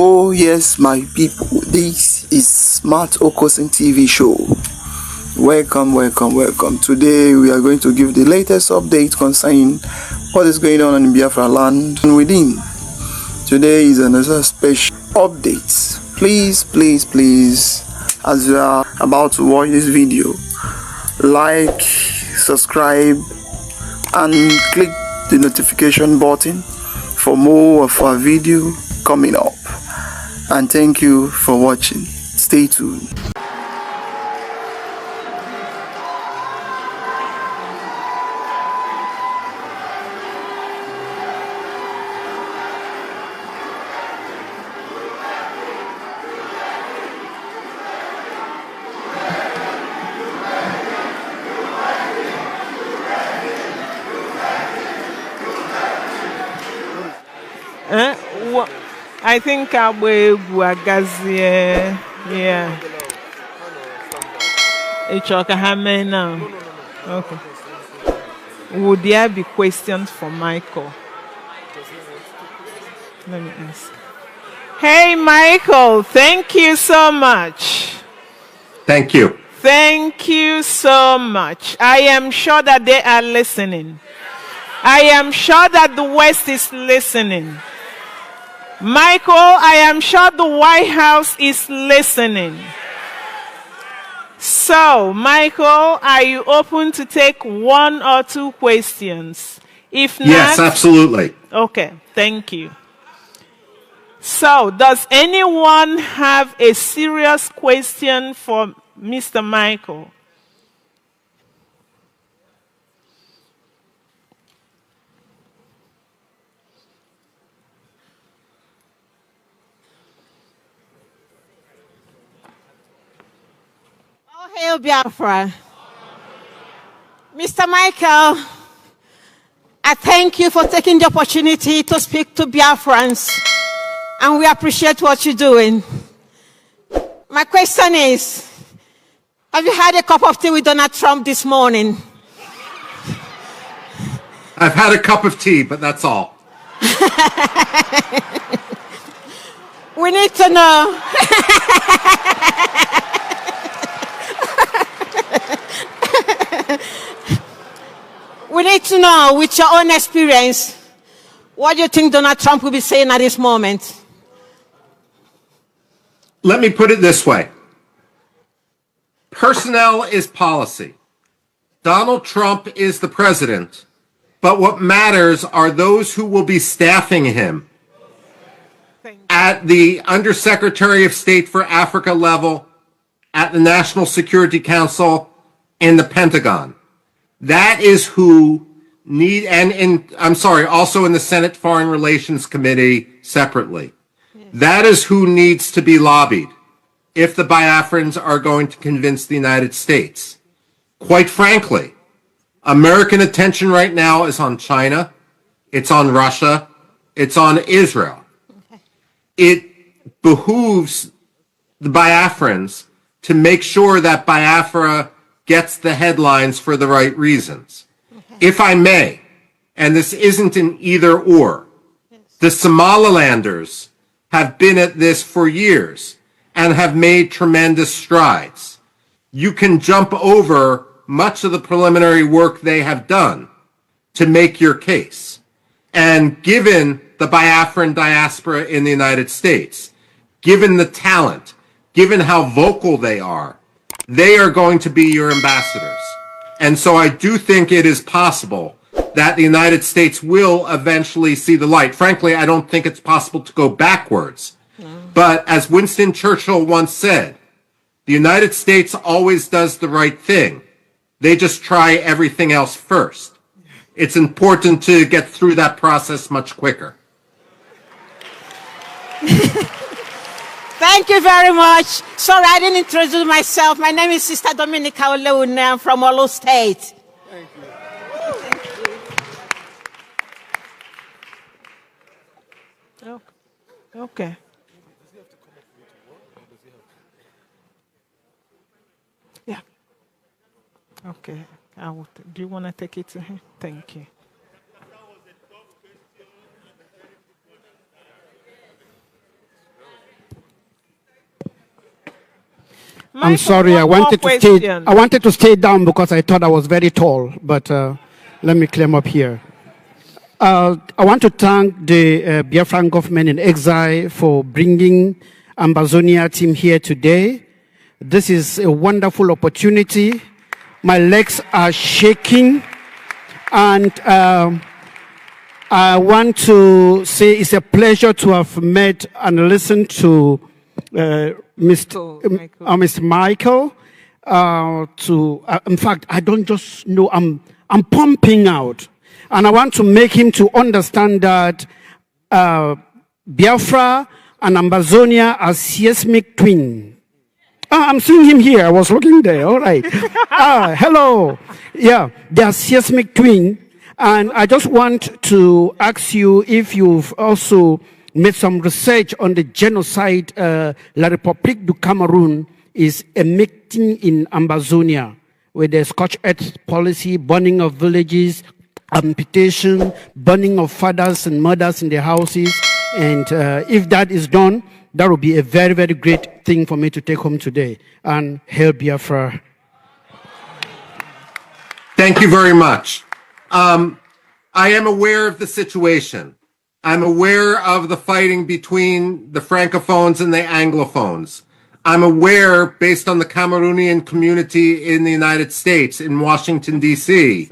Oh yes, my people, this is Smart Okosin TV show. Welcome. Today we are going to give the latest update concerning what is going on in Biafra land and within. Today is another special update. Please, as you are about to watch this video, like, subscribe, and click the notification button for more of our video coming up. And thank you for watching. Stay tuned. I think Agazie, yeah. Now. Okay. Would there be questions for Michael? Let me ask. Hey, Michael, thank you so much. Thank you. Thank you so much. I am sure that they are listening. I am sure that the West is listening. Michael, I am sure the White House is listening. So, Michael, are you open to take one or two questions? If not, yes, absolutely. Okay, thank you. So, does anyone have a serious question for Mr. Michael? Hail Biafra. Mr. Michael, I thank you for taking the opportunity to speak to Biafrans, and we appreciate what you're doing. My question is, have you had a cup of tea with Donald Trump this morning? I've had a cup of tea, but that's all. We need to know. We need to know, with your own experience, what do you think Donald Trump will be saying at this moment? Let me put it this way. Personnel is policy. Donald Trump is the president, but what matters are those who will be staffing him at the Undersecretary of State for Africa level, at the National Security Council, and the Pentagon. That is who also in the Senate Foreign Relations Committee separately. Yes. That is who needs to be lobbied if the Biafrans are going to convince the United States. Quite frankly, American attention right now is on China, it's on Russia, it's on Israel. Okay. It behooves the Biafrans to make sure that Biafra gets the headlines for the right reasons. Okay. If I may, and this isn't an either or, yes. The Somalilanders have been at this for years and have made tremendous strides. You can jump over much of the preliminary work they have done to make your case. And given the Biafran diaspora in the United States, given the talent, given how vocal they are going to be your ambassadors. And so I do think it is possible that the United States will eventually see the light. Frankly, I don't think it's possible to go backwards. No. But as Winston Churchill once said, the United States always does the right thing. They just try everything else first. It's important to get through that process much quicker. Thank you very much. Sorry, I didn't introduce myself. My name is Sister Dominica Oleune. I'm from Olo State. Thank you. Thank you. Okay. Yeah. Okay. Do you want to take it to him? Thank you. Michael, I'm sorry. I wanted to stay down because I thought I was very tall. But let me climb up here. I want to thank the Biafran government in exile for bringing Ambazonia team here today. This is a wonderful opportunity. My legs are shaking, and I want to say it's a pleasure to have met and listened to Mr. Michael. In fact, I don't just know. I'm pumping out, and I want to make him to understand that Biafra and Ambazonia are seismic twins. I'm seeing him here. I was looking there. All right. Hello. Yeah, they are seismic twins. And I just want to ask you if you've also made some research on the genocide La République du Cameroon is emitting in Ambazonia, with the scorched earth policy, burning of villages, amputation, burning of fathers and mothers in their houses. And if that is done, that would be a very, very great thing for me to take home today. And hail Biafra. Thank you very much. I am aware of the situation. I'm aware of the fighting between the Francophones and the Anglophones. I'm aware, based on the Cameroonian community in the United States, in Washington, D.C.,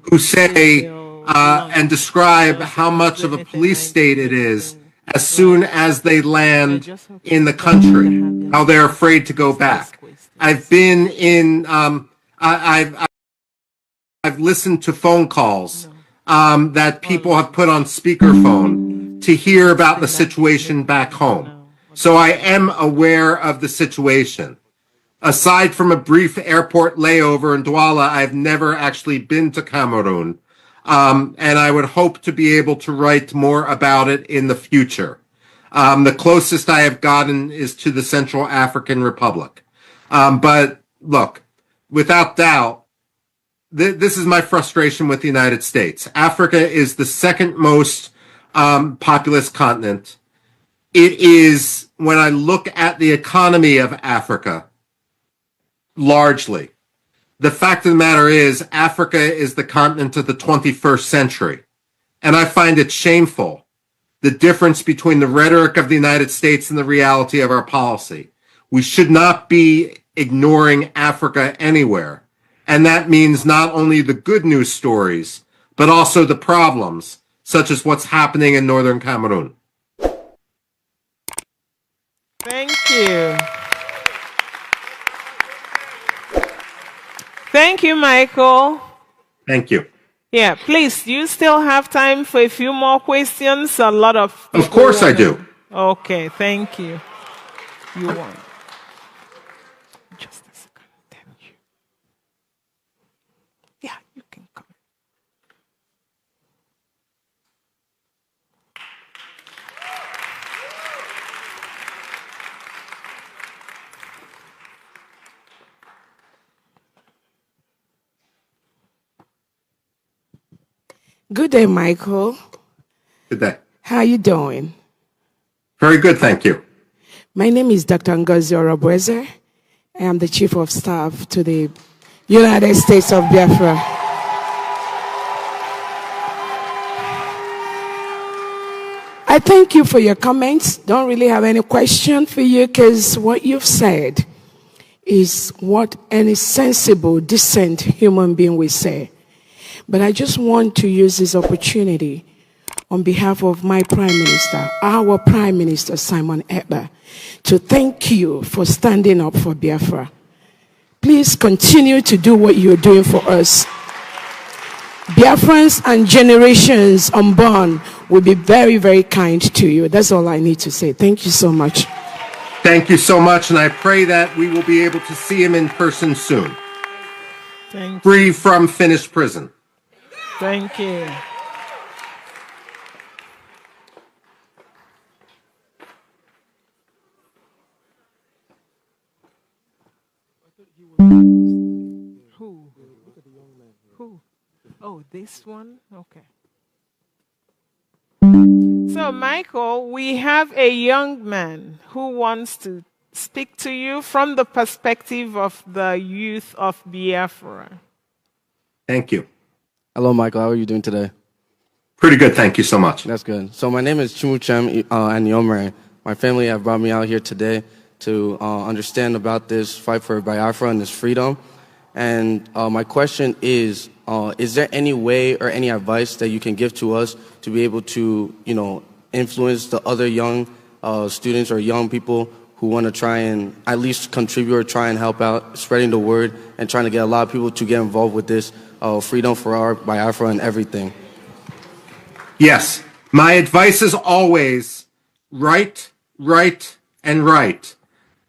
who say and describe how much of a police state it is as soon as they land in the country, how they're afraid to go back. I've been in, I've listened to phone calls that people have put on speakerphone to hear about the situation back home. So I am aware of the situation. Aside from a brief airport layover in Douala, I've never actually been to Cameroon. And I would hope to be able to write more about it in the future. The closest I have gotten is to the Central African Republic. But look, without doubt, this is my frustration with the United States. Africa is the second most populous continent. It is, when I look at the economy of Africa, largely, the fact of the matter is Africa is the continent of the 21st century. And I find it shameful, the difference between the rhetoric of the United States and the reality of our policy. We should not be ignoring Africa anywhere. And that means not only the good news stories, but also the problems, such as what's happening in northern Cameroon. Thank you. Thank you, Michael. Thank you. Yeah, please, do you still have time for a few more questions? A lot of... Of course I do. Okay, thank you. You won. Just a second. Thank you. Yeah, you can come. Good day, Michael. Good day. How are you doing? Very good, thank you. My name is Dr. Ngozi Orobweze. I am the Chief of Staff to the United States of Biafra. I thank you for your comments. Don't really have any question for you because what you've said is what any sensible, decent human being will say. But I just want to use this opportunity on behalf of my Prime Minister, our Prime Minister, Simon Ekpa, to thank you for standing up for Biafra. Please continue to do what you're doing for us. Biafrans and generations unborn will be very, very kind to you. That's all I need to say. Thank you so much. Thank you so much, and I pray that we will be able to see him in person soon. Thank you. Free from Finnish prison. Thank you. Who? Who? Oh, this one? Okay. So, Michael, we have a young man who wants to speak to you from the perspective of the youth of Biafra. Thank you. Hello, Michael. How are you doing today? Pretty good, thank you so much. That's good. So my name is Chimuchem Anyomre. My family have brought me out here today to understand about this fight for Biafra and this freedom. And my question is there any way or any advice that you can give to us to be able to, influence the other young students or young people who want to try and at least contribute or try and help out spreading the word and trying to get a lot of people to get involved with this freedom for our Biafra and everything? Yes, my advice is always write, and write.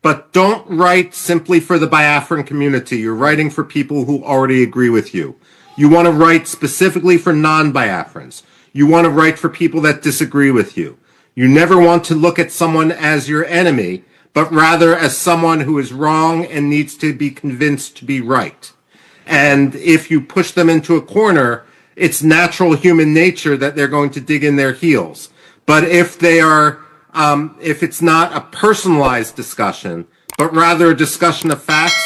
But don't write simply for the Biafran community. You're writing for people who already agree with you. You want to write specifically for non-Biafrans. You want to write for people that disagree with you. You never want to look at someone as your enemy, but rather as someone who is wrong and needs to be convinced to be right. And if you push them into a corner, it's natural human nature that they're going to dig in their heels. But if they are if it's not a personalized discussion, but rather a discussion of facts,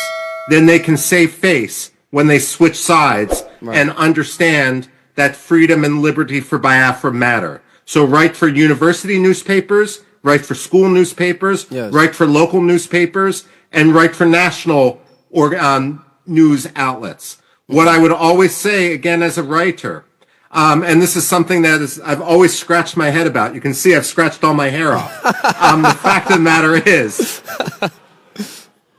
then they can save face when they switch sides and understand that freedom and liberty for Biafra matter. So write for university newspapers, write for school newspapers, write for local newspapers, and write for national news outlets. What I would always say, again, as a writer, and this is something that I've always scratched my head about. You can see I've scratched all my hair off. The fact of the matter is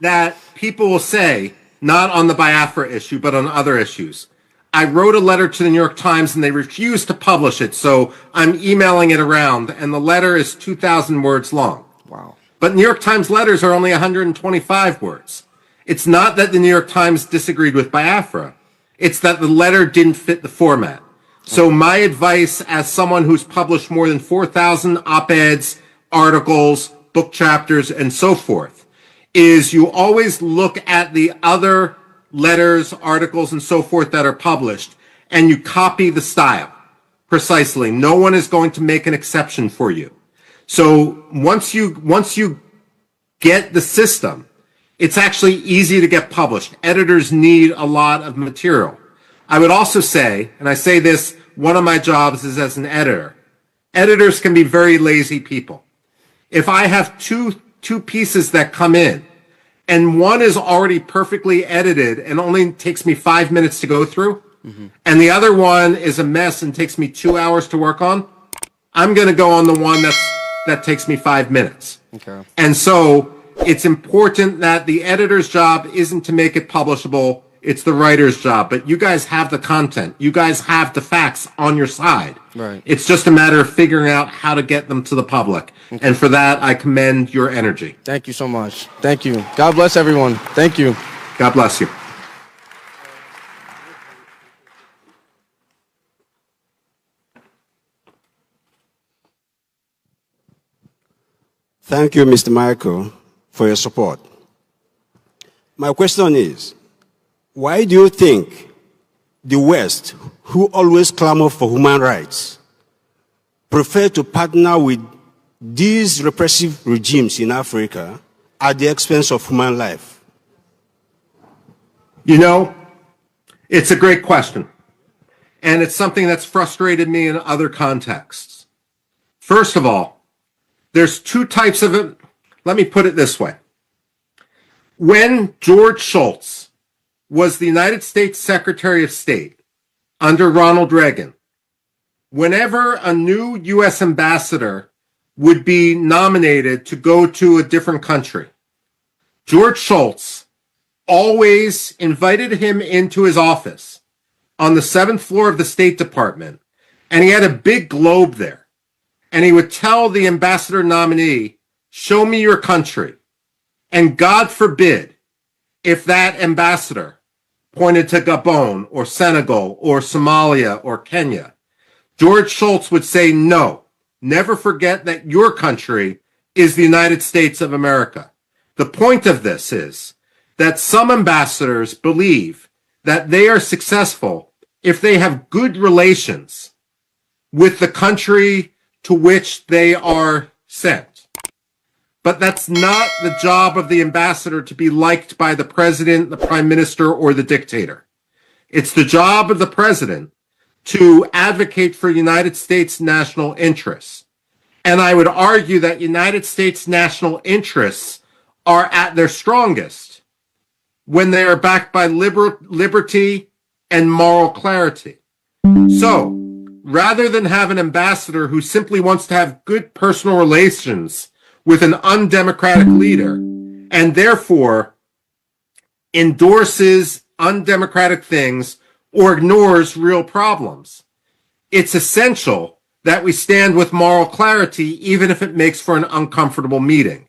that people will say, not on the Biafra issue, but on other issues, I wrote a letter to the New York Times and they refused to publish it, so I'm emailing it around, and the letter is 2,000 words long. Wow. But New York Times letters are only 125 words. It's not that the New York Times disagreed with Biafra. It's that the letter didn't fit the format. So my advice as someone who's published more than 4,000 op-eds, articles, book chapters, and so forth, is you always look at the other letters, articles, and so forth that are published, and you copy the style precisely. No one is going to make an exception for you. So once you get the system, it's actually easy to get published. Editors need a lot of material. I would also say, and I say this, one of my jobs is as an editor. Editors can be very lazy people. If I have two pieces that come in, and one is already perfectly edited and only takes me 5 minutes to go through, and the other one is a mess and takes me 2 hours to work on, I'm going to go on the one that takes me 5 minutes. Okay. And so it's important that the editor's job isn't to make it publishable. It's the writer's job. But you guys have the content. You guys have the facts on your side. Right. It's just a matter of figuring out how to get them to the public. Okay. And for that, I commend your energy. Thank you so much. Thank you. God bless everyone. Thank you. God bless you. Thank you, Mr. Michael, for your support. My question is, why do you think the West, who always clamor for human rights, prefer to partner with these repressive regimes in Africa at the expense of human life? You know, it's a great question. And it's something that's frustrated me in other contexts. First of all, there's two types of it. Let me put it this way. When George Shultz was the United States Secretary of State under Ronald Reagan, whenever a new U.S. ambassador would be nominated to go to a different country, George Shultz always invited him into his office on the 7th floor of the State Department, and he had a big globe there. And he would tell the ambassador nominee, show me your country. And God forbid if that ambassador pointed to Gabon or Senegal or Somalia or Kenya, George Shultz would say, no, never forget that your country is the United States of America. The point of this is that some ambassadors believe that they are successful if they have good relations with the country to which they are sent. but that's not the job of the ambassador to be liked by the president, the prime minister, or the dictator. It's the job of the president to advocate for United States national interests. And I would argue that United States national interests are at their strongest when they are backed by liberty and moral clarity. So, rather than have an ambassador who simply wants to have good personal relations with an undemocratic leader and therefore endorses undemocratic things or ignores real problems, it's essential that we stand with moral clarity even if it makes for an uncomfortable meeting.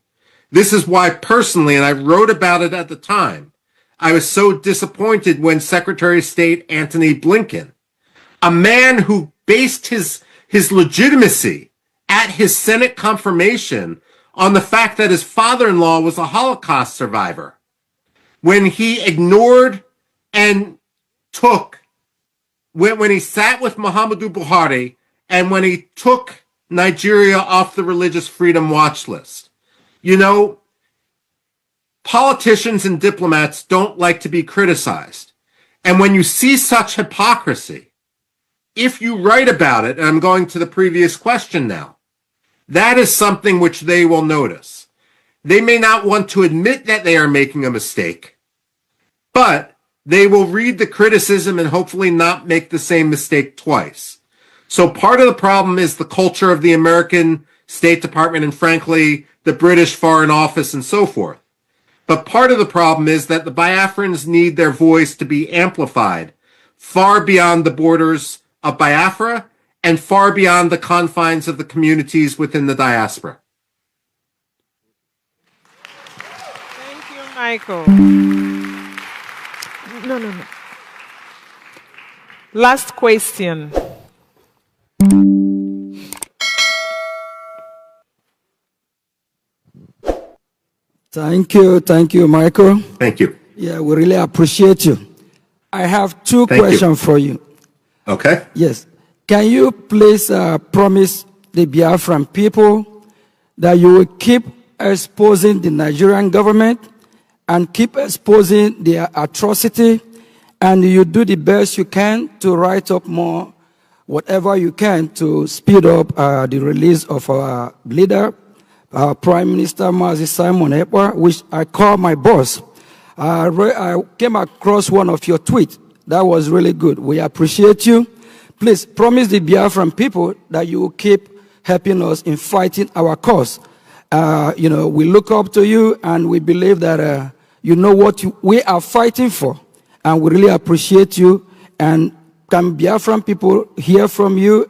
This is why personally, and I wrote about it at the time, I was so disappointed when Secretary of State Antony Blinken, a man who based his legitimacy at his Senate confirmation on the fact that his father-in-law was a Holocaust survivor, when he ignored and took, when he sat with Muhammadu Buhari and when he took Nigeria off the religious freedom watch list. You know, politicians and diplomats don't like to be criticized. And when you see such hypocrisy, if you write about it, and I'm going to the previous question now, that is something which they will notice. They may not want to admit that they are making a mistake, but they will read the criticism and hopefully not make the same mistake twice. So part of the problem is the culture of the American State Department and frankly, the British Foreign Office and so forth. But part of the problem is that the Biafrans need their voice to be amplified far beyond the borders of Biafra and far beyond the confines of the communities within the diaspora. Thank you, Michael. No. Last question. Thank you, Michael. Thank you. Yeah, we really appreciate you. I have two questions for you. Okay. Yes. Can you please promise the Biafran people that you will keep exposing the Nigerian government and keep exposing their atrocity, and you do the best you can to write up more, whatever you can, to speed up the release of our leader, Prime Minister Simon Ekpa, which I call my boss. I came across one of your tweets. That was really good. We appreciate you. Please promise the Biafran people that you will keep helping us in fighting our cause. We look up to you and we believe that you know what we are fighting for. And we really appreciate you. And can Biafran people hear from you,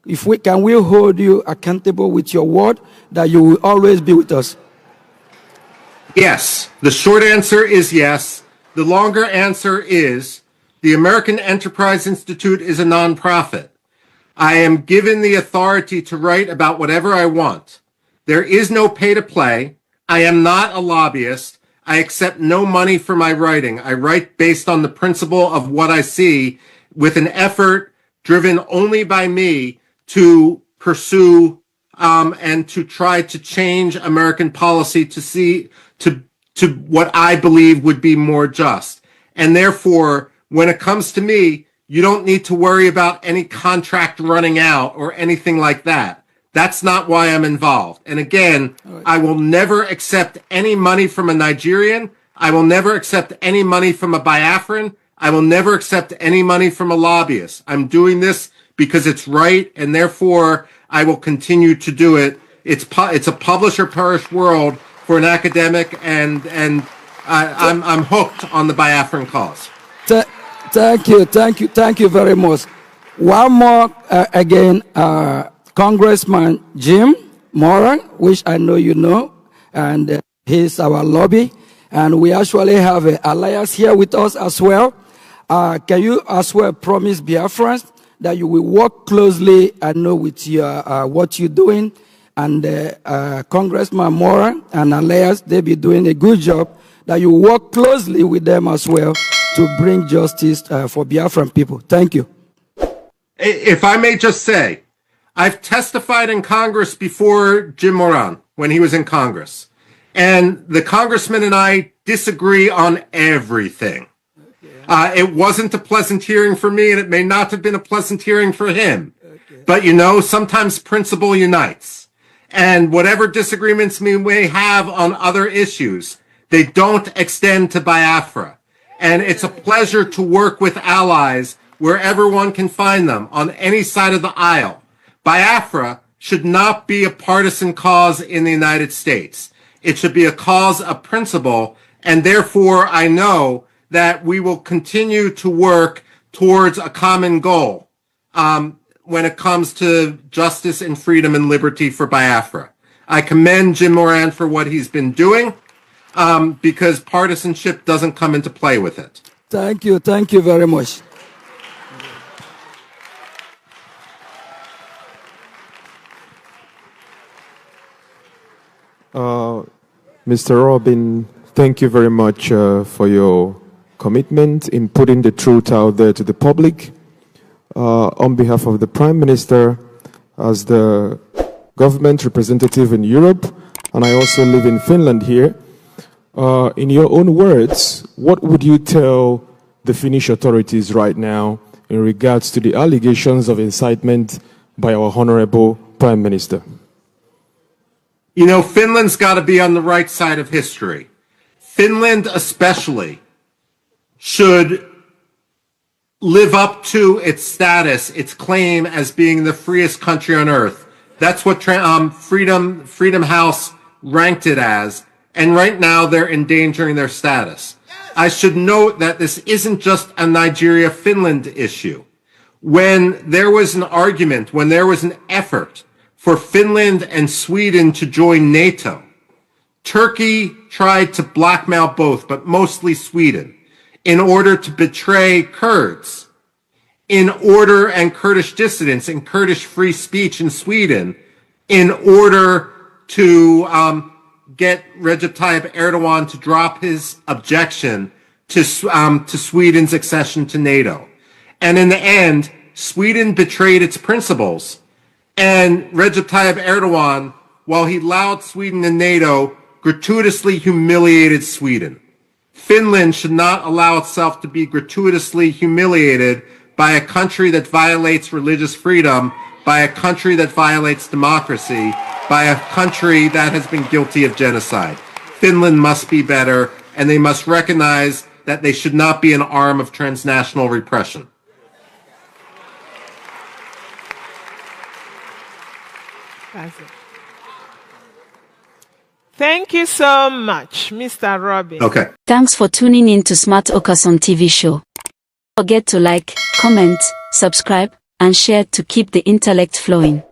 if we can hold you accountable with your word that you will always be with us? Yes. The short answer is yes. The longer answer is the American Enterprise Institute is a nonprofit. I am given the authority to write about whatever I want. There is no pay to play. I am not a lobbyist. I accept no money for my writing. I write based on the principle of what I see with an effort driven only by me to pursue and to try to change American policy to what I believe would be more just. And therefore, when it comes to me, you don't need to worry about any contract running out or anything like that. That's not why I'm involved. And again, I will never accept any money from a Nigerian. I will never accept any money from a Biafran. I will never accept any money from a lobbyist. I'm doing this because it's right, and therefore I will continue to do it. It's a publish or perish world for an academic, and I'm hooked on the Biafran cause. Thank you very much. One more again, Congressman Jim Moran, which I know you know, and he's our lobby, and we actually have an alliance here with us as well. Can you as well promise Biafrans that you will work closely, I know, with your, what you're doing, and Congressman Moran and alliance, they'll be doing a good job, that you work closely with them as well to bring justice for Biafran people. Thank you. If I may just say, I've testified in Congress before Jim Moran. when he was in Congress. And the congressman and I disagree on everything. It wasn't a pleasant hearing for me, and it may not have been a pleasant hearing for him. But you know, sometimes principle unites. And whatever disagreements we may have on other issues, they don't extend to Biafra. And it's a pleasure to work with allies wherever one can find them, on any side of the aisle. Biafra should not be a partisan cause in the United States. It should be a cause of principle, and therefore I know that we will continue to work towards a common goal when it comes to justice and freedom and liberty for Biafra. I commend Jim Moran for what he's been doing, because partisanship doesn't come into play with it. Thank you very much. Mr. Robin, thank you very much for your commitment in putting the truth out there to the public. On behalf of the Prime Minister, as the government representative in Europe, and I also live in Finland here, in your own words, what would you tell the Finnish authorities right now in regards to the allegations of incitement by our Honorable Prime Minister? You know, Finland's got to be on the right side of history. Finland especially should live up to its status, its claim as being the freest country on earth. That's what Freedom House ranked it as. And right now they're endangering their status. I should note that this isn't just a Nigeria-Finland issue. When there was an argument, when there was an effort for Finland and Sweden to join NATO, Turkey tried to blackmail both, but mostly Sweden, in order to betray Kurds, and Kurdish dissidents and Kurdish free speech in Sweden, in order to get Recep Tayyip Erdogan to drop his objection to Sweden's accession to NATO. And in the end, Sweden betrayed its principles, and Recep Tayyip Erdogan, while he allowed Sweden in NATO, gratuitously humiliated Sweden. Finland should not allow itself to be gratuitously humiliated by a country that violates religious freedom, by a country that violates democracy, by a country that has been guilty of genocide. Finland must be better, and they must recognize that they should not be an arm of transnational repression. Thank you so much, Mr. Roby. Okay. Thanks for tuning in to Smart Okason TV show. Don't forget to like, comment, subscribe, and share to keep the intellect flowing.